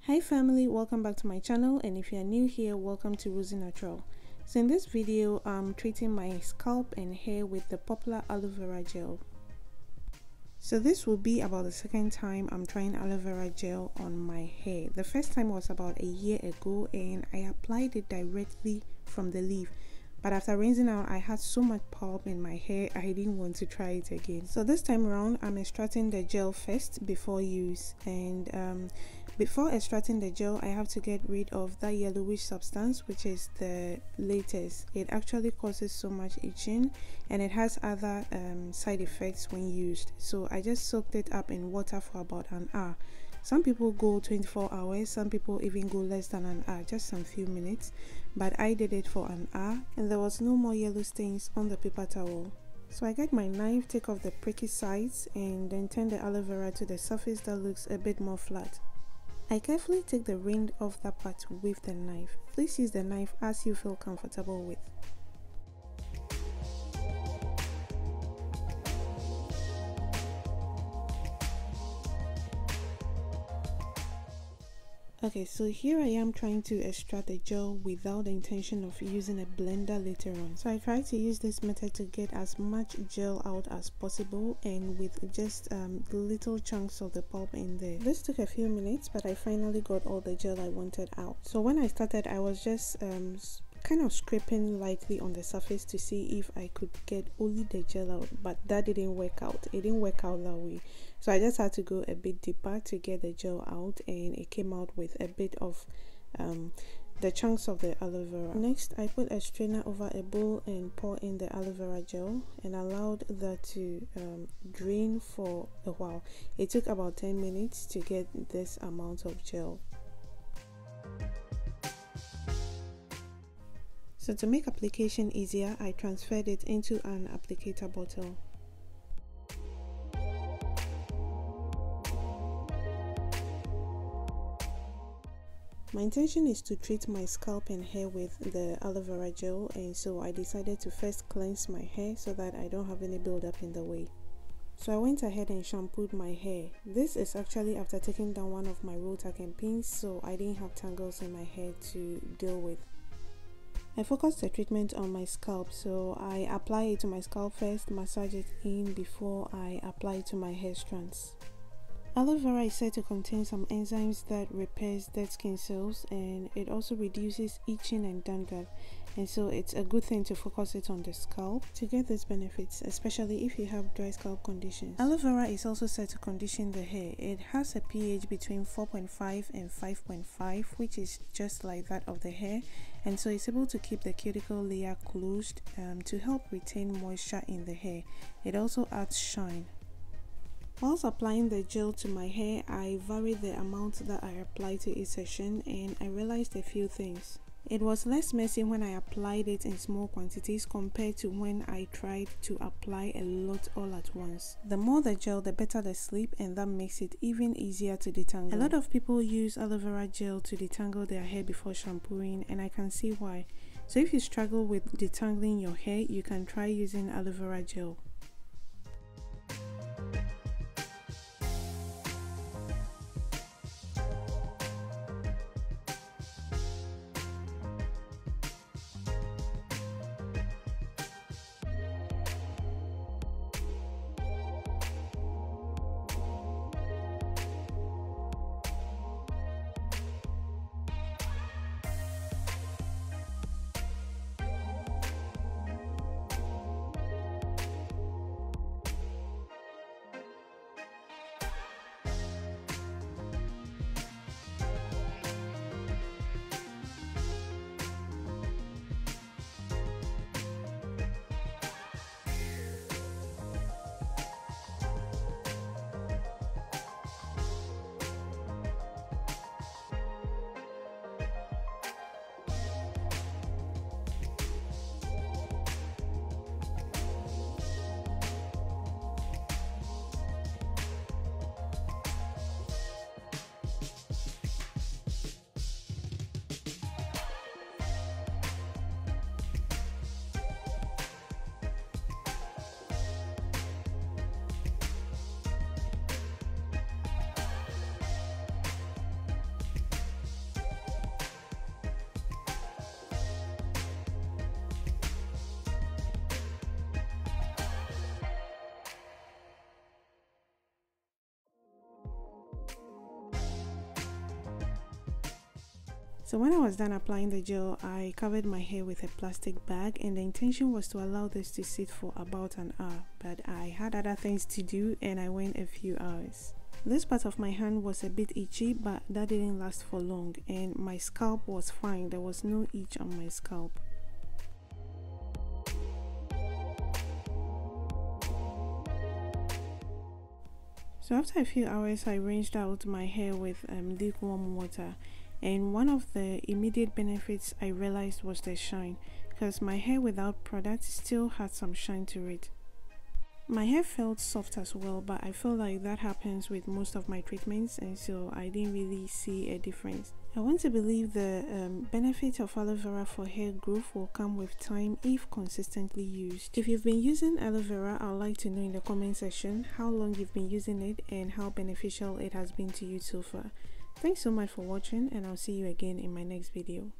Hi family, welcome back to my channel, and if you are new here, welcome to Rosy Natural. So in this video, I'm treating my scalp and hair with the popular aloe vera gel. So this will be about the second time I'm trying aloe vera gel on my hair. The first time was about a year ago and I applied it directly from the leaf. But after rinsing out, I had so much pulp in my hair, I didn't want to try it again. So this time around, I'm extracting the gel first before use. And before extracting the gel, I have to get rid of that yellowish substance, which is the latex. It actually causes so much itching and it has other side effects when used. So I just soaked it up in water for about an hour. Some people go 24 hours, some people even go less than an hour, just some few minutes, but I did it for an hour and there was no more yellow stains on the paper towel. So I get my knife, take off the pricky sides and then turn the aloe vera to the surface that looks a bit more flat. I carefully take the rind off that part with the knife. Please use the knife as you feel comfortable with. Okay, so here I am trying to extract the gel without the intention of using a blender later on. So I try to use this method to get as much gel out as possible and with just little chunks of the pulp in there. This took a few minutes, but I finally got all the gel I wanted out. So when I started, I was just kind of scraping lightly on the surface to see if I could get only the gel out, but that didn't work out. It didn't work out that way. So I just had to go a bit deeper to get the gel out, and it came out with a bit of the chunks of the aloe vera. Next, I put a strainer over a bowl and pour in the aloe vera gel and allowed that to drain for a while. It took about 10 minutes to get this amount of gel. So to make application easier, I transferred it into an applicator bottle. My intention is to treat my scalp and hair with the aloe vera gel, and so I decided to first cleanse my hair so that I don't have any buildup in the way. So I went ahead and shampooed my hair. This is actually after taking down one of my rotating pins, so I didn't have tangles in my hair to deal with. I focused the treatment on my scalp, so I apply it to my scalp first, massage it in before I apply it to my hair strands. Aloe vera is said to contain some enzymes that repairs dead skin cells, and it also reduces itching and dandruff, and so it's a good thing to focus it on the scalp to get these benefits, especially if you have dry scalp conditions. Aloe vera is also said to condition the hair. It has a pH between 4.5 and 5.5, which is just like that of the hair, and so it's able to keep the cuticle layer closed to help retain moisture in the hair. It also adds shine. Whilst applying the gel to my hair, I varied the amount that I applied to each section, and I realized a few things. It was less messy when I applied it in small quantities compared to when I tried to apply a lot all at once. The more the gel, the better the sleep, and that makes it even easier to detangle. A lot of people use aloe vera gel to detangle their hair before shampooing, and I can see why. So if you struggle with detangling your hair, you can try using aloe vera gel. So when I was done applying the gel, I covered my hair with a plastic bag, and the intention was to allow this to sit for about an hour, but I had other things to do and I went a few hours. This part of my hand was a bit itchy, but that didn't last for long, and my scalp was fine. There was no itch on my scalp. So after a few hours, I rinsed out my hair with lukewarm water, and one of the immediate benefits I realized was the shine, because my hair without product still had some shine to it. My hair felt soft as well, but I feel like that happens with most of my treatments, and so I didn't really see a difference. I want to believe the benefit of aloe vera for hair growth will come with time if consistently used. If you've been using aloe vera, I'd like to know in the comment section how long you've been using it and how beneficial it has been to you so far. Thanks so much for watching, and I'll see you again in my next video.